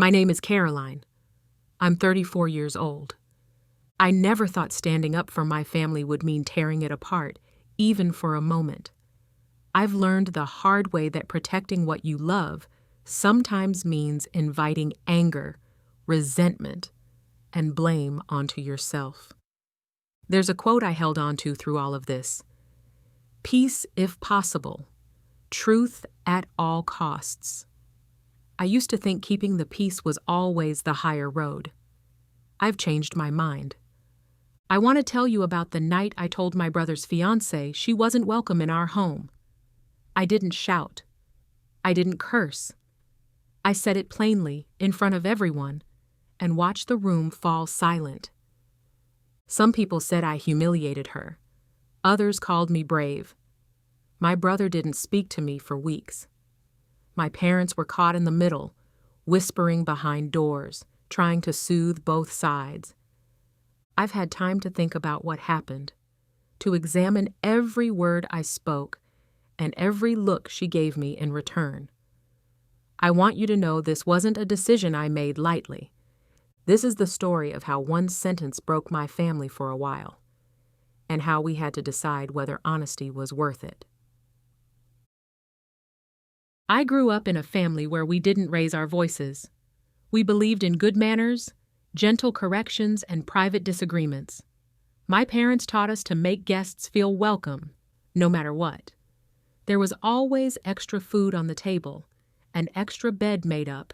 My name is Caroline. I'm 34 years old. I never thought standing up for my family would mean tearing it apart, even for a moment. I've learned the hard way that protecting what you love sometimes means inviting anger, resentment, and blame onto yourself. There's a quote I held on to through all of this. Peace if possible. Truth at all costs. I used to think keeping the peace was always the higher road. I've changed my mind. I want to tell you about the night I told my brother's fiancée she wasn't welcome in our home. I didn't shout. I didn't curse. I said it plainly, in front of everyone, and watched the room fall silent. Some people said I humiliated her. Others called me brave. My brother didn't speak to me for weeks. My parents were caught in the middle, whispering behind doors, trying to soothe both sides. I've had time to think about what happened, to examine every word I spoke and every look she gave me in return. I want you to know this wasn't a decision I made lightly. This is the story of how one sentence broke my family for a while, and how we had to decide whether honesty was worth it. I grew up in a family where we didn't raise our voices. We believed in good manners, gentle corrections, and private disagreements. My parents taught us to make guests feel welcome, no matter what. There was always extra food on the table, an extra bed made up,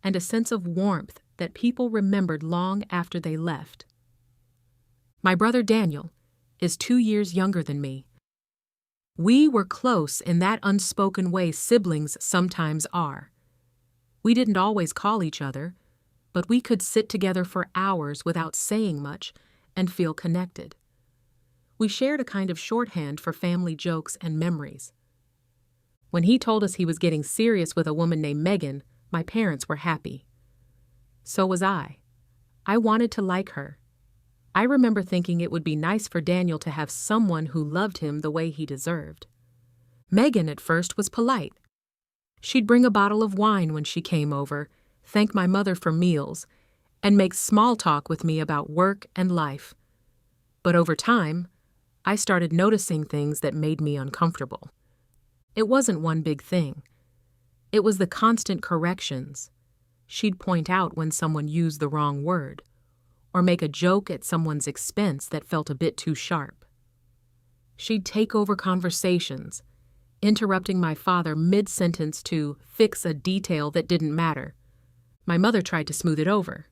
and a sense of warmth that people remembered long after they left. My brother Daniel is 2 years younger than me. We were close in that unspoken way siblings sometimes are. We didn't always call each other, but we could sit together for hours without saying much and feel connected. We shared a kind of shorthand for family jokes and memories. When he told us he was getting serious with a woman named Megan, my parents were happy. So was I. I wanted to like her. I remember thinking it would be nice for Daniel to have someone who loved him the way he deserved. Megan at first was polite. She'd bring a bottle of wine when she came over, thank my mother for meals, and make small talk with me about work and life. But over time, I started noticing things that made me uncomfortable. It wasn't one big thing. It was the constant corrections. She'd point out when someone used the wrong word, or make a joke at someone's expense that felt a bit too sharp. She'd take over conversations, interrupting my father mid-sentence to fix a detail that didn't matter. My mother tried to smooth it over.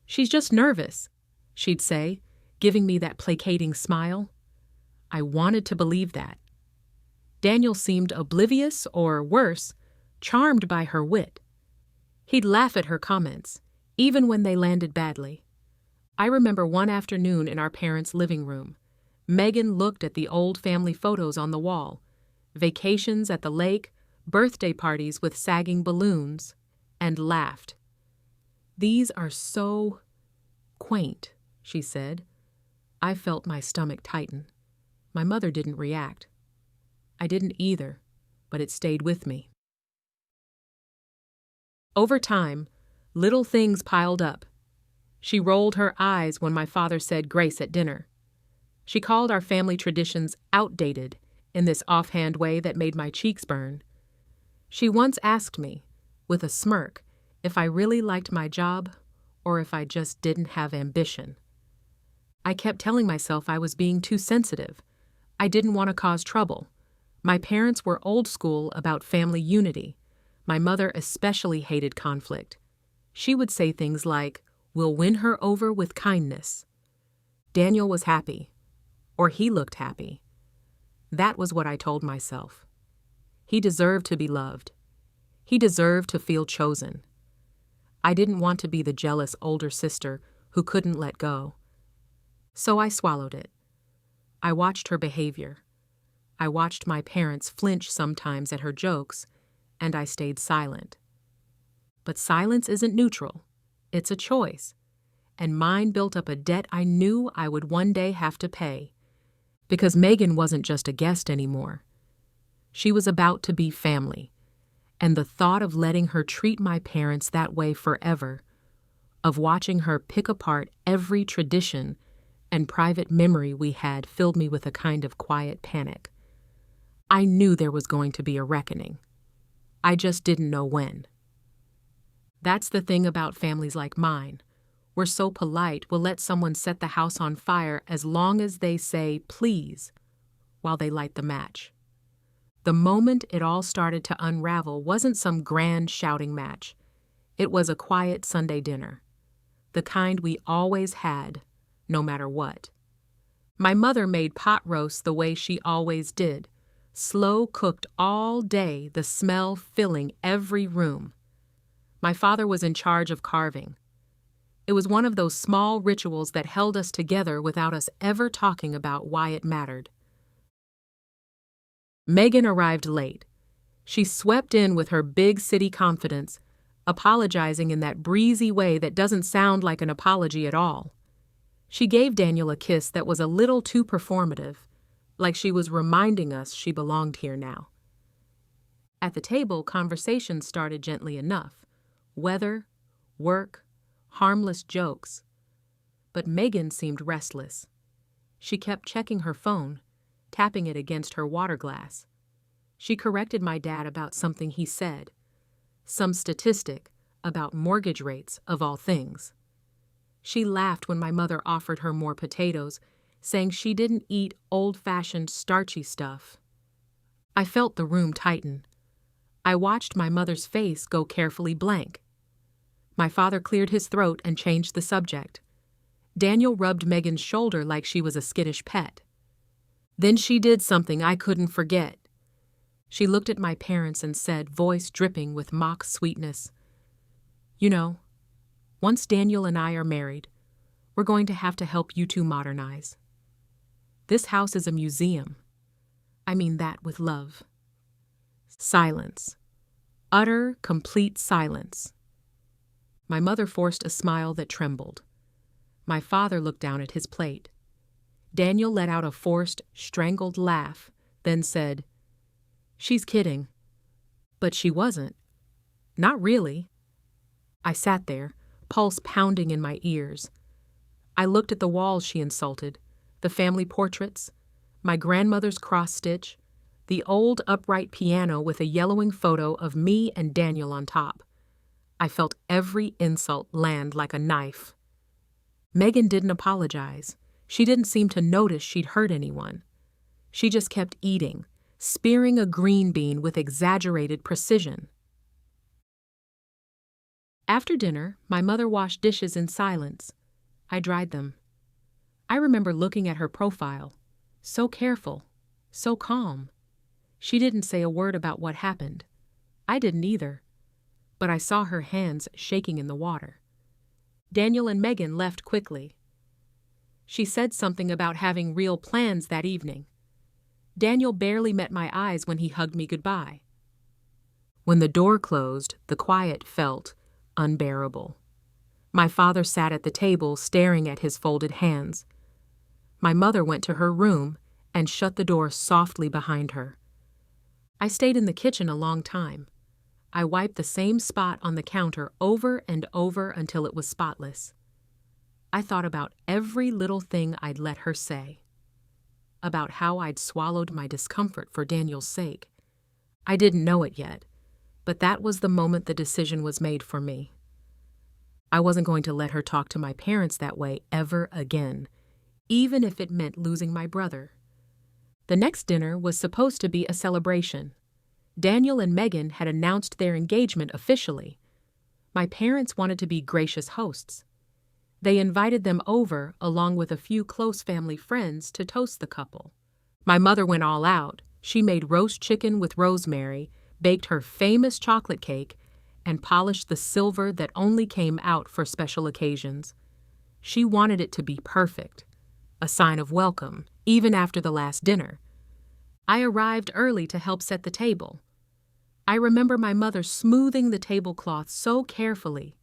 "She's just nervous," she'd say, giving me that placating smile. I wanted to believe that. Daniel seemed oblivious, or worse, charmed by her wit. He'd laugh at her comments, even when they landed badly. I remember one afternoon in our parents' living room. Megan looked at the old family photos on the wall, vacations at the lake, birthday parties with sagging balloons, and laughed. "These are so quaint," she said. I felt my stomach tighten. My mother didn't react. I didn't either, but it stayed with me. Over time, little things piled up. She rolled her eyes when my father said grace at dinner. She called our family traditions outdated in this offhand way that made my cheeks burn. She once asked me, with a smirk, if I really liked my job or if I just didn't have ambition. I kept telling myself I was being too sensitive. I didn't want to cause trouble. My parents were old school about family unity. My mother especially hated conflict. She would say things like, "We'll win her over with kindness." Daniel was happy, or he looked happy. That was what I told myself. He deserved to be loved. He deserved to feel chosen. I didn't want to be the jealous older sister who couldn't let go. So I swallowed it. I watched her behavior. I watched my parents flinch sometimes at her jokes, and I stayed silent. But silence isn't neutral. It's a choice. And mine built up a debt I knew I would one day have to pay. Because Megan wasn't just a guest anymore. She was about to be family. And the thought of letting her treat my parents that way forever, of watching her pick apart every tradition and private memory we had, filled me with a kind of quiet panic. I knew there was going to be a reckoning. I just didn't know when. That's the thing about families like mine. We're so polite, we'll let someone set the house on fire as long as they say please while they light the match. The moment it all started to unravel wasn't some grand shouting match. It was a quiet Sunday dinner, the kind we always had, no matter what. My mother made pot roast the way she always did, slow cooked all day, the smell filling every room. My father was in charge of carving. It was one of those small rituals that held us together without us ever talking about why it mattered. Megan arrived late. She swept in with her big city confidence, apologizing in that breezy way that doesn't sound like an apology at all. She gave Daniel a kiss that was a little too performative, like she was reminding us she belonged here now. At the table, conversation started gently enough. Weather, work, harmless jokes. But Megan seemed restless. She kept checking her phone, tapping it against her water glass. She corrected my dad about something he said, some statistic about mortgage rates of all things. She laughed when my mother offered her more potatoes, saying she didn't eat old-fashioned starchy stuff. I felt the room tighten. I watched my mother's face go carefully blank. My father cleared his throat and changed the subject. Daniel rubbed Megan's shoulder like she was a skittish pet. Then she did something I couldn't forget. She looked at my parents and said, voice dripping with mock sweetness, "You know, once Daniel and I are married, we're going to have to help you two modernize. This house is a museum. I mean that with love." Silence. Utter, complete silence. My mother forced a smile that trembled. My father looked down at his plate. Daniel let out a forced, strangled laugh, then said, "She's kidding." But she wasn't. Not really. I sat there, pulse pounding in my ears. I looked at the walls she insulted, the family portraits, my grandmother's cross-stitch, the old upright piano with a yellowing photo of me and Daniel on top. I felt every insult land like a knife. Megan didn't apologize. She didn't seem to notice she'd hurt anyone. She just kept eating, spearing a green bean with exaggerated precision. After dinner, my mother washed dishes in silence. I dried them. I remember looking at her profile. So careful, so calm. She didn't say a word about what happened. I didn't either. But I saw her hands shaking in the water. Daniel and Megan left quickly. She said something about having real plans that evening. Daniel barely met my eyes when he hugged me goodbye. When the door closed, the quiet felt unbearable. My father sat at the table staring at his folded hands. My mother went to her room and shut the door softly behind her. I stayed in the kitchen a long time. I wiped the same spot on the counter over and over until it was spotless. I thought about every little thing I'd let her say, about how I'd swallowed my discomfort for Daniel's sake. I didn't know it yet, but that was the moment the decision was made for me. I wasn't going to let her talk to my parents that way ever again, even if it meant losing my brother. The next dinner was supposed to be a celebration. Daniel and Megan had announced their engagement officially. My parents wanted to be gracious hosts. They invited them over, along with a few close family friends, to toast the couple. My mother went all out. She made roast chicken with rosemary, baked her famous chocolate cake, and polished the silver that only came out for special occasions. She wanted it to be perfect, a sign of welcome, even after the last dinner. I arrived early to help set the table. I remember my mother smoothing the tablecloth so carefully,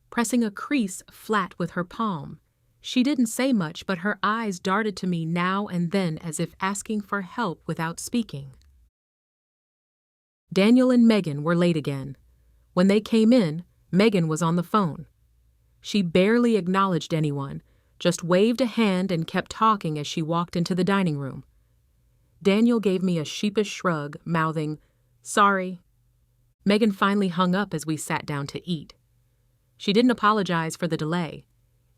pressing a crease flat with her palm. She didn't say much, but her eyes darted to me now and then as if asking for help without speaking. Daniel and Megan were late again. When they came in, Megan was on the phone. She barely acknowledged anyone, just waved a hand and kept talking as she walked into the dining room. Daniel gave me a sheepish shrug, mouthing, "Sorry." Megan finally hung up as we sat down to eat. She didn't apologize for the delay.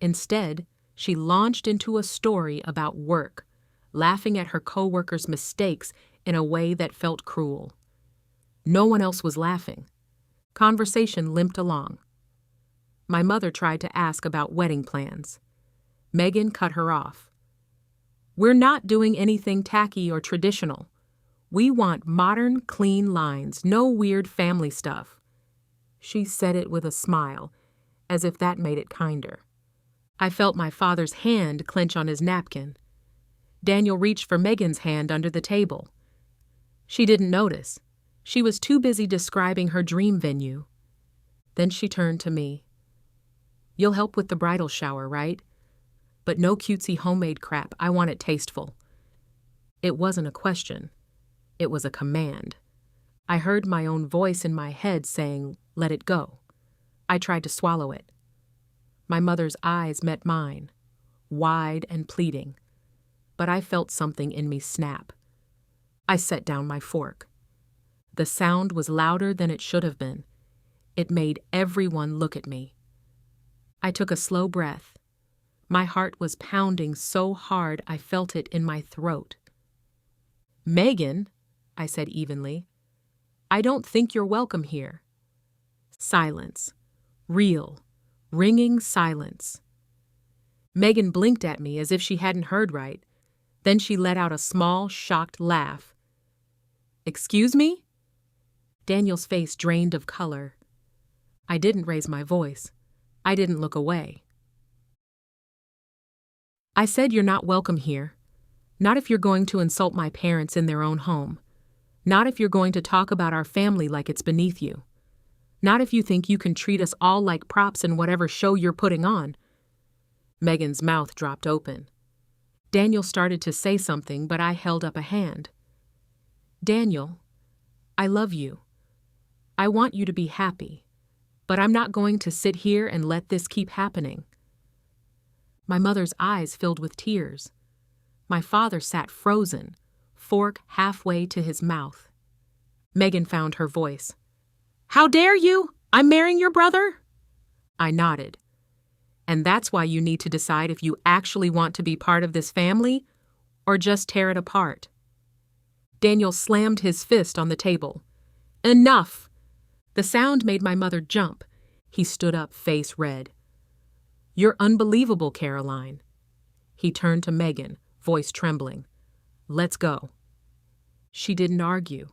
Instead, she launched into a story about work, laughing at her coworkers' mistakes in a way that felt cruel. No one else was laughing. Conversation limped along. My mother tried to ask about wedding plans. Megan cut her off. "We're not doing anything tacky or traditional. We want modern, clean lines, no weird family stuff." She said it with a smile, as if that made it kinder. I felt my father's hand clench on his napkin. Daniel reached for Megan's hand under the table. She didn't notice. She was too busy describing her dream venue. Then she turned to me. "You'll help with the bridal shower, right? But no cutesy homemade crap. I want it tasteful." It wasn't a question. It was a command. I heard my own voice in my head saying, "Let it go." I tried to swallow it. My mother's eyes met mine, wide and pleading, but I felt something in me snap. I set down my fork. The sound was louder than it should have been. It made everyone look at me. I took a slow breath. My heart was pounding so hard I felt it in my throat. "Megan," I said evenly, "I don't think you're welcome here." Silence. Real, ringing silence. Megan blinked at me as if she hadn't heard right. Then she let out a small, shocked laugh. "Excuse me?" Daniel's face drained of color. I didn't raise my voice. I didn't look away. "I said you're not welcome here. Not if you're going to insult my parents in their own home. Not if you're going to talk about our family like it's beneath you. Not if you think you can treat us all like props in whatever show you're putting on." Megan's mouth dropped open. Daniel started to say something, but I held up a hand. "Daniel, I love you. I want you to be happy, but I'm not going to sit here and let this keep happening." My mother's eyes filled with tears. My father sat frozen, fork halfway to his mouth. Megan found her voice. "How dare you? I'm marrying your brother?" I nodded. "And that's why you need to decide if you actually want to be part of this family or just tear it apart." Daniel slammed his fist on the table. "Enough!" The sound made my mother jump. He stood up, face red. "You're unbelievable, Caroline." He turned to Megan, voice trembling. "Let's go." She didn't argue.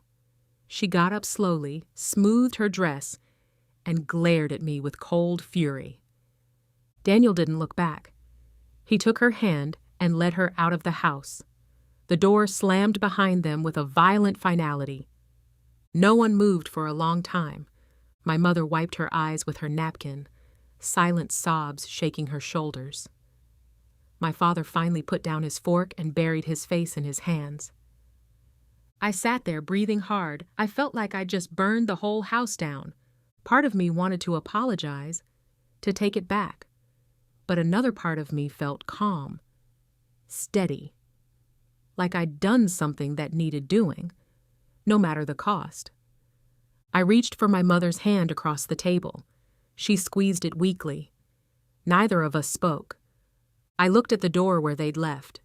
She got up slowly, smoothed her dress, and glared at me with cold fury. Daniel didn't look back. He took her hand and led her out of the house. The door slammed behind them with a violent finality. No one moved for a long time. My mother wiped her eyes with her napkin, silent sobs shaking her shoulders. My father finally put down his fork and buried his face in his hands. I sat there breathing hard. I felt like I'd just burned the whole house down. Part of me wanted to apologize, to take it back. But another part of me felt calm, steady, like I'd done something that needed doing, no matter the cost. I reached for my mother's hand across the table. She squeezed it weakly. Neither of us spoke. I looked at the door where they'd left.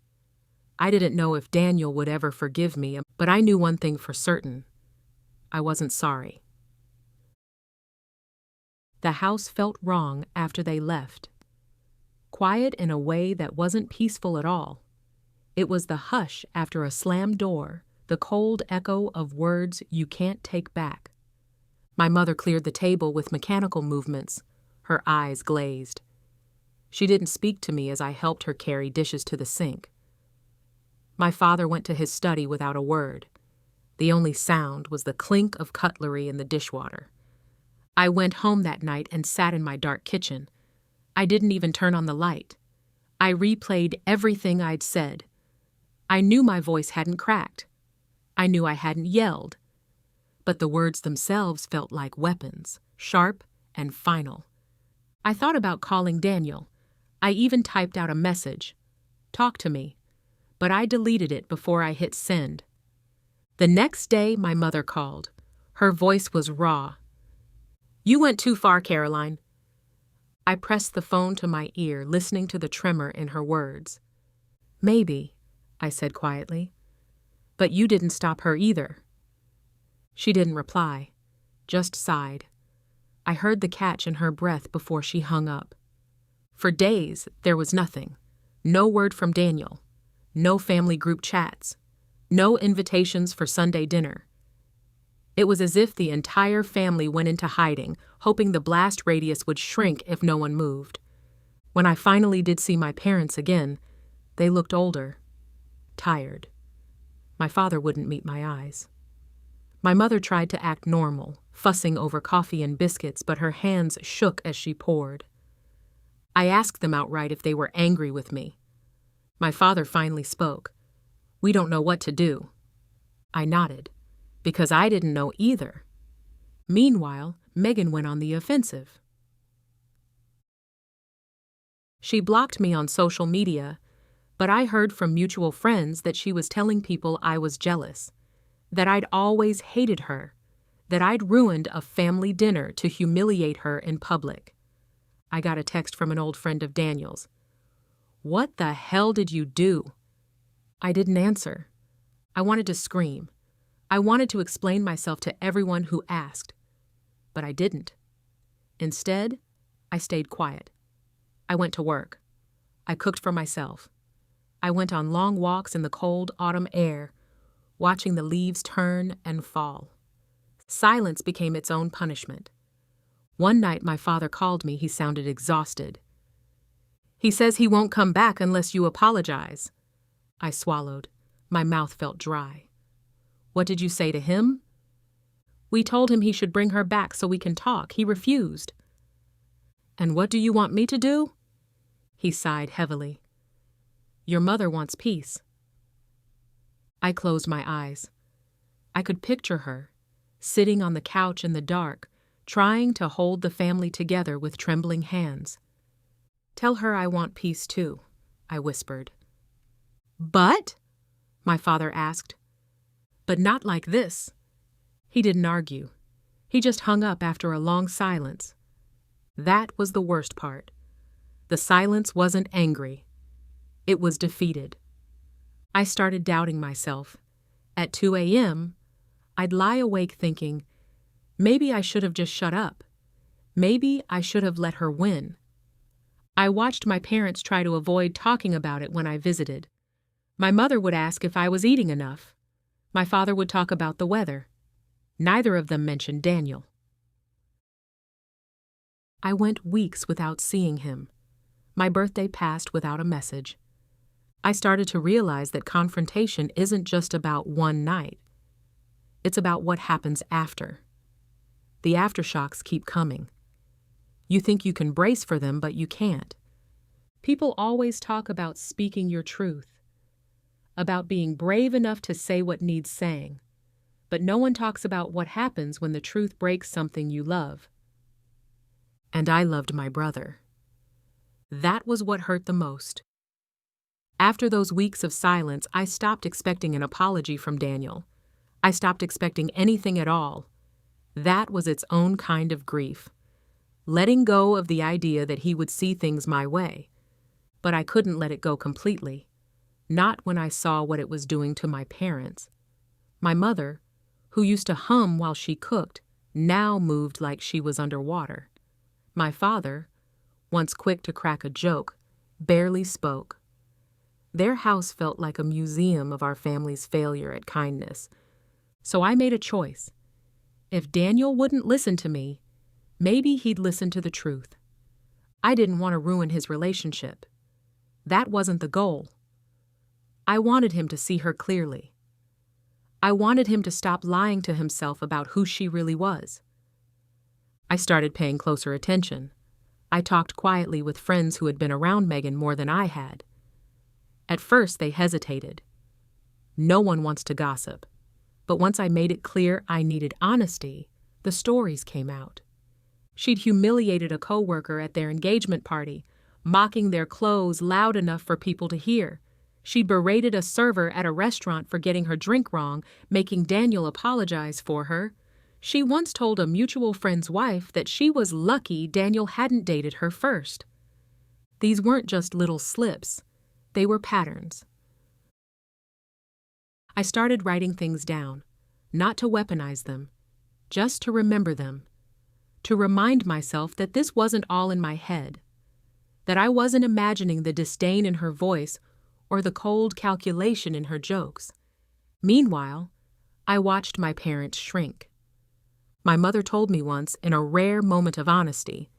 I didn't know if Daniel would ever forgive me, but I knew one thing for certain. I wasn't sorry. The house felt wrong after they left. Quiet in a way that wasn't peaceful at all. It was the hush after a slammed door, the cold echo of words you can't take back. My mother cleared the table with mechanical movements, her eyes glazed. She didn't speak to me as I helped her carry dishes to the sink. My father went to his study without a word. The only sound was the clink of cutlery in the dishwater. I went home that night and sat in my dark kitchen. I didn't even turn on the light. I replayed everything I'd said. I knew my voice hadn't cracked. I knew I hadn't yelled. but the words themselves felt like weapons, sharp and final. I thought about calling Daniel. I even typed out a message. "Talk to me." But I deleted it before I hit send. The next day, my mother called. Her voice was raw. "You went too far, Caroline." I pressed the phone to my ear, listening to the tremor in her words. "Maybe," I said quietly. "But you didn't stop her either." She didn't reply, just sighed. I heard the catch in her breath before she hung up. For days, there was nothing. No word from Daniel. No family group chats. No invitations for Sunday dinner. It was as if the entire family went into hiding, hoping the blast radius would shrink if no one moved. When I finally did see my parents again, they looked older, tired. My father wouldn't meet my eyes. My mother tried to act normal, fussing over coffee and biscuits, but her hands shook as she poured. I asked them outright if they were angry with me. My father finally spoke. "We don't know what to do." I nodded, because I didn't know either. Meanwhile, Megan went on the offensive. She blocked me on social media, but I heard from mutual friends that she was telling people I was jealous, that I'd always hated her, that I'd ruined a family dinner to humiliate her in public. I got a text from an old friend of Daniel's. "What the hell did you do?" I didn't answer. I wanted to scream. I wanted to explain myself to everyone who asked, but I didn't. Instead, I stayed quiet. I went to work. I cooked for myself. I went on long walks in the cold autumn air, watching the leaves turn and fall. Silence became its own punishment. One night my father called me. He sounded exhausted. "He says he won't come back unless you apologize." I swallowed. My mouth felt dry. "What did you say to him?" "We told him he should bring her back so we can talk. He refused." "And what do you want me to do?" He sighed heavily. "Your mother wants peace." I closed my eyes. I could picture her, sitting on the couch in the dark, trying to hold the family together with trembling hands. "Tell her I want peace too," I whispered. "But?" my father asked. "But not like this." He didn't argue. He just hung up after a long silence. That was the worst part. The silence wasn't angry. It was defeated. I started doubting myself. At 2 a.m., I'd lie awake thinking, maybe I should have just shut up. Maybe I should have let her win. I watched my parents try to avoid talking about it when I visited. My mother would ask if I was eating enough. My father would talk about the weather. Neither of them mentioned Daniel. I went weeks without seeing him. My birthday passed without a message. I started to realize that confrontation isn't just about one night. It's about what happens after. The aftershocks keep coming. You think you can brace for them, but you can't. People always talk about speaking your truth, about being brave enough to say what needs saying, but no one talks about what happens when the truth breaks something you love. And I loved my brother. That was what hurt the most. After those weeks of silence, I stopped expecting an apology from Daniel. I stopped expecting anything at all. That was its own kind of grief. Letting go of the idea that he would see things my way. But I couldn't let it go completely. Not when I saw what it was doing to my parents. My mother, who used to hum while she cooked, now moved like she was underwater. My father, once quick to crack a joke, barely spoke. Their house felt like a museum of our family's failure at kindness. So I made a choice. If Daniel wouldn't listen to me, maybe he'd listen to the truth. I didn't want to ruin his relationship. That wasn't the goal. I wanted him to see her clearly. I wanted him to stop lying to himself about who she really was. I started paying closer attention. I talked quietly with friends who had been around Megan more than I had. At first, they hesitated. No one wants to gossip. But once I made it clear I needed honesty, the stories came out. She'd humiliated a coworker at their engagement party, mocking their clothes loud enough for people to hear. She'd berated a server at a restaurant for getting her drink wrong, making Daniel apologize for her. She once told a mutual friend's wife that she was lucky Daniel hadn't dated her first. These weren't just little slips. They were patterns. I started writing things down, not to weaponize them, just to remember them, to remind myself that this wasn't all in my head, that I wasn't imagining the disdain in her voice or the cold calculation in her jokes. Meanwhile, I watched my parents shrink. My mother told me once, in a rare moment of honesty,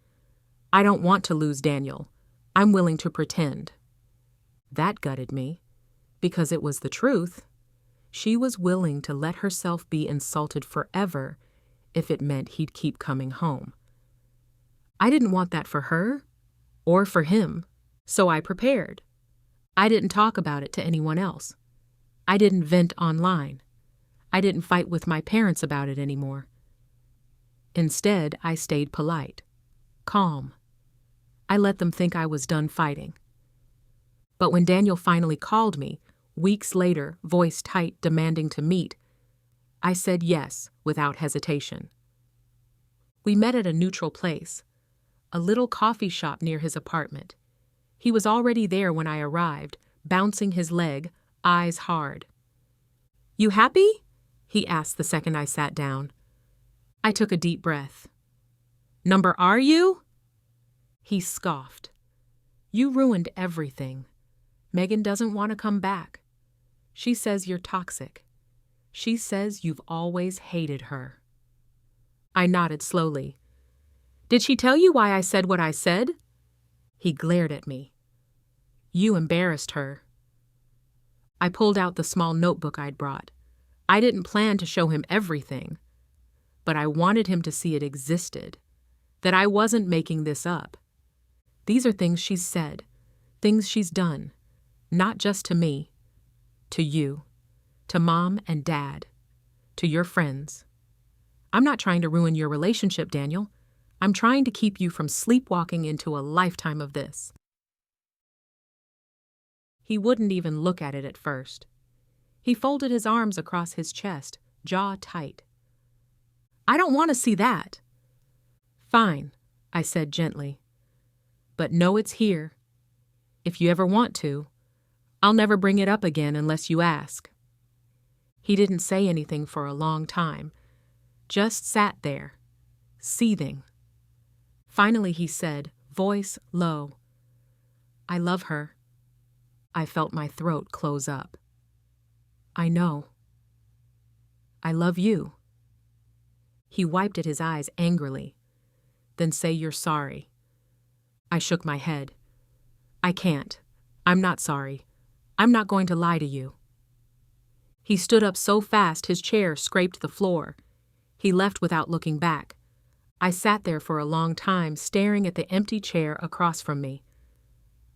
"I don't want to lose Daniel. I'm willing to pretend." That gutted me, because it was the truth. She was willing to let herself be insulted forever if it meant he'd keep coming home. I didn't want that for her or for him, so I prepared. I didn't talk about it to anyone else. I didn't vent online. I didn't fight with my parents about it anymore. Instead, I stayed polite, calm. I let them think I was done fighting. But when Daniel finally called me, weeks later, voice tight, demanding to meet, I said yes without hesitation. We met at a neutral place, a little coffee shop near his apartment. He was already there when I arrived, bouncing his leg, eyes hard. "You happy?" he asked the second I sat down. I took a deep breath. "Number are you?" He scoffed. "You ruined everything. Megan doesn't want to come back. She says you're toxic. She says you've always hated her." I nodded slowly. "Did she tell you why I said what I said?" He glared at me. "You embarrassed her." I pulled out the small notebook I'd brought. I didn't plan to show him everything, but I wanted him to see it existed, that I wasn't making this up. These are things she's said, things she's done, not just to me, to you, to Mom and Dad, to your friends. I'm not trying to ruin your relationship, Daniel. I'm trying to keep you from sleepwalking into a lifetime of this. He wouldn't even look at it at first. He folded his arms across his chest, jaw tight. "I don't want to see that." "Fine," I said gently. "But know it's here. If you ever want to, I'll never bring it up again unless you ask." He didn't say anything for a long time, just sat there, seething. Finally he said, voice low, "I love her." I felt my throat close up. "I know. I love you." He wiped at his eyes angrily. "Then say you're sorry." I shook my head. "I can't. I'm not sorry. I'm not going to lie to you." He stood up so fast his chair scraped the floor. He left without looking back. I sat there for a long time, staring at the empty chair across from me.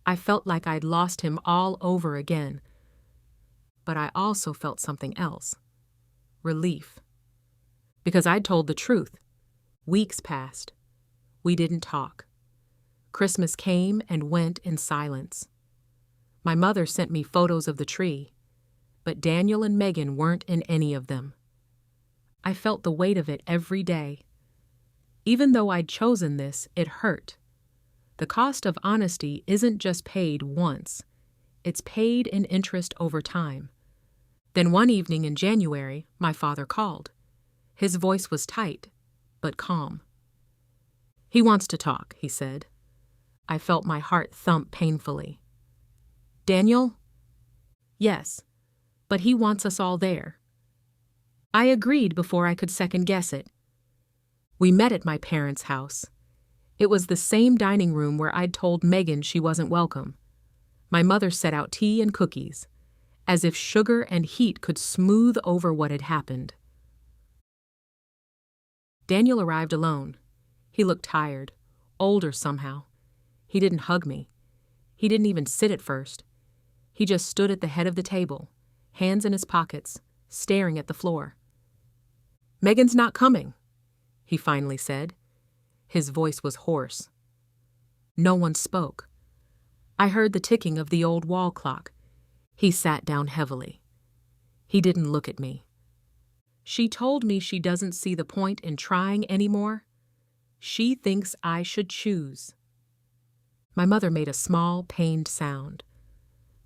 I felt like I'd lost him all over again. But I also felt something else. Relief. Because I'd told the truth. Weeks passed. We didn't talk. Christmas came and went in silence. My mother sent me photos of the tree, but Daniel and Megan weren't in any of them. I felt the weight of it every day. Even though I'd chosen this, it hurt. The cost of honesty isn't just paid once. It's paid in interest over time. Then one evening in January, my father called. His voice was tight, but calm. "He wants to talk," he said. I felt my heart thump painfully. "Daniel?" "Yes, but he wants us all there." I agreed before I could second-guess it. We met at my parents' house. It was the same dining room where I'd told Megan she wasn't welcome. My mother set out tea and cookies, as if sugar and heat could smooth over what had happened. Daniel arrived alone. He looked tired, older somehow. He didn't hug me. He didn't even sit at first. He just stood at the head of the table, hands in his pockets, staring at the floor. "Megan's not coming," he finally said. His voice was hoarse. No one spoke. I heard the ticking of the old wall clock. He sat down heavily. He didn't look at me. "She told me she doesn't see the point in trying anymore. She thinks I should choose." My mother made a small, pained sound.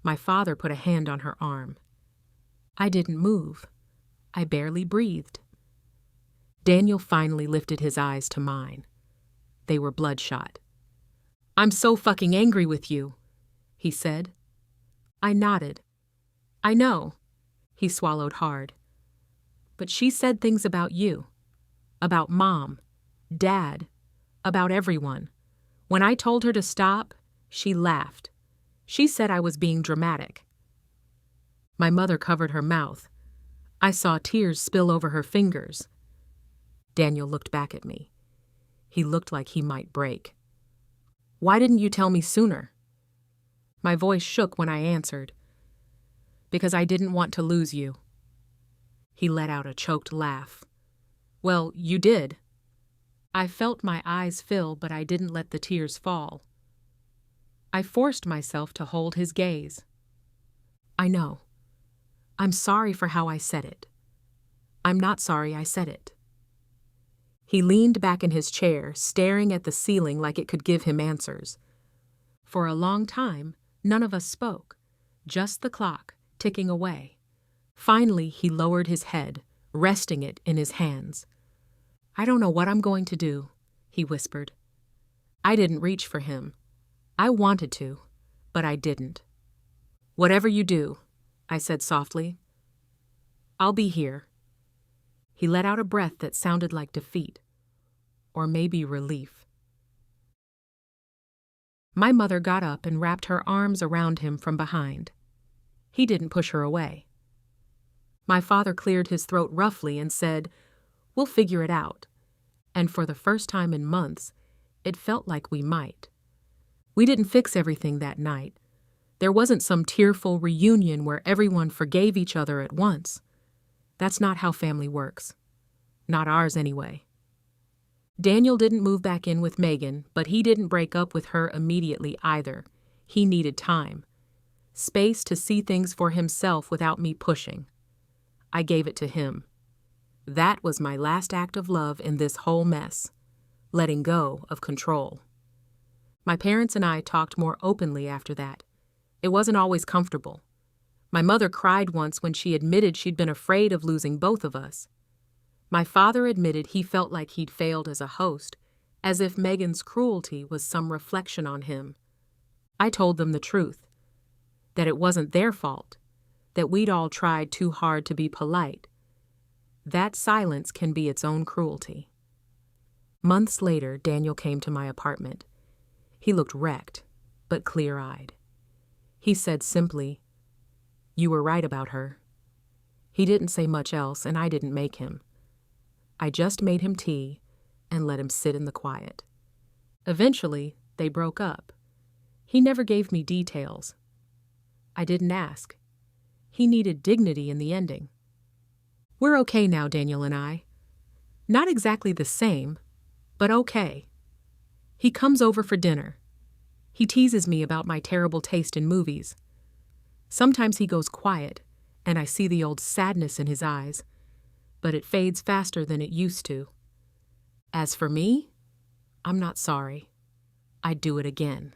My father put a hand on her arm. I didn't move. I barely breathed. Daniel finally lifted his eyes to mine. They were bloodshot. "I'm so fucking angry with you," he said. I nodded. "I know." He swallowed hard. "But she said things about you. About Mom, Dad, about everyone. When I told her to stop, she laughed. She said I was being dramatic." My mother covered her mouth. I saw tears spill over her fingers. Daniel looked back at me. He looked like he might break. "Why didn't you tell me sooner?" My voice shook when I answered. "Because I didn't want to lose you." He let out a choked laugh. "Well, you did." I felt my eyes fill, but I didn't let the tears fall. I forced myself to hold his gaze. "I know. I'm sorry for how I said it. I'm not sorry I said it." He leaned back in his chair, staring at the ceiling like it could give him answers. For a long time, none of us spoke, just the clock ticking away. Finally, he lowered his head, resting it in his hands. "I don't know what I'm going to do," he whispered. I didn't reach for him. I wanted to, but I didn't. "Whatever you do," I said softly, "I'll be here." He let out a breath that sounded like defeat, or maybe relief. My mother got up and wrapped her arms around him from behind. He didn't push her away. My father cleared his throat roughly and said, "We'll figure it out." And for the first time in months, it felt like we might. We didn't fix everything that night. There wasn't some tearful reunion where everyone forgave each other at once. That's not how family works. Not ours, anyway. Daniel didn't move back in with Megan, but he didn't break up with her immediately either. He needed time. Space to see things for himself without me pushing. I gave it to him. That was my last act of love in this whole mess. Letting go of control. My parents and I talked more openly after that. It wasn't always comfortable. My mother cried once when she admitted she'd been afraid of losing both of us. My father admitted he felt like he'd failed as a host, as if Megan's cruelty was some reflection on him. I told them the truth, that it wasn't their fault, that we'd all tried too hard to be polite. That silence can be its own cruelty. Months later, Daniel came to my apartment. He looked wrecked, but clear-eyed. He said simply, "You were right about her." He didn't say much else, and I didn't make him. I just made him tea and let him sit in the quiet. Eventually, they broke up. He never gave me details. I didn't ask. He needed dignity in the ending. We're okay now, Daniel and I. Not exactly the same, but okay. He comes over for dinner. He teases me about my terrible taste in movies. Sometimes he goes quiet, and I see the old sadness in his eyes, but it fades faster than it used to. As for me, I'm not sorry. I'd do it again.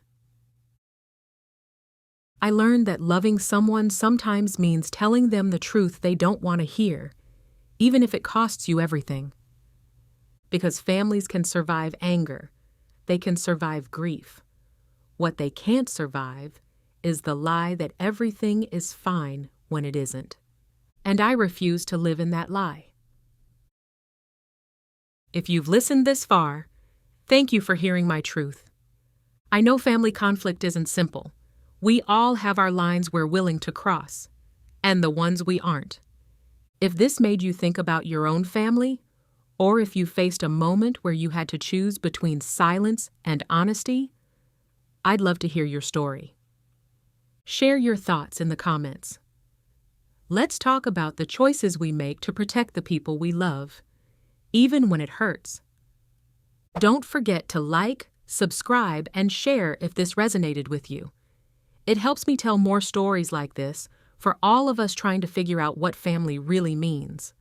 I learned that loving someone sometimes means telling them the truth they don't want to hear, even if it costs you everything. Because families can survive anger, they can survive grief. What they can't survive is the lie that everything is fine when it isn't. And I refuse to live in that lie. If you've listened this far, thank you for hearing my truth. I know family conflict isn't simple. We all have our lines we're willing to cross, and the ones we aren't. If this made you think about your own family, or if you faced a moment where you had to choose between silence and honesty, I'd love to hear your story. Share your thoughts in the comments. Let's talk about the choices we make to protect the people we love. even when it hurts. Don't forget to like, subscribe, and share if this resonated with you. It helps me tell more stories like this for all of us trying to figure out what family really means.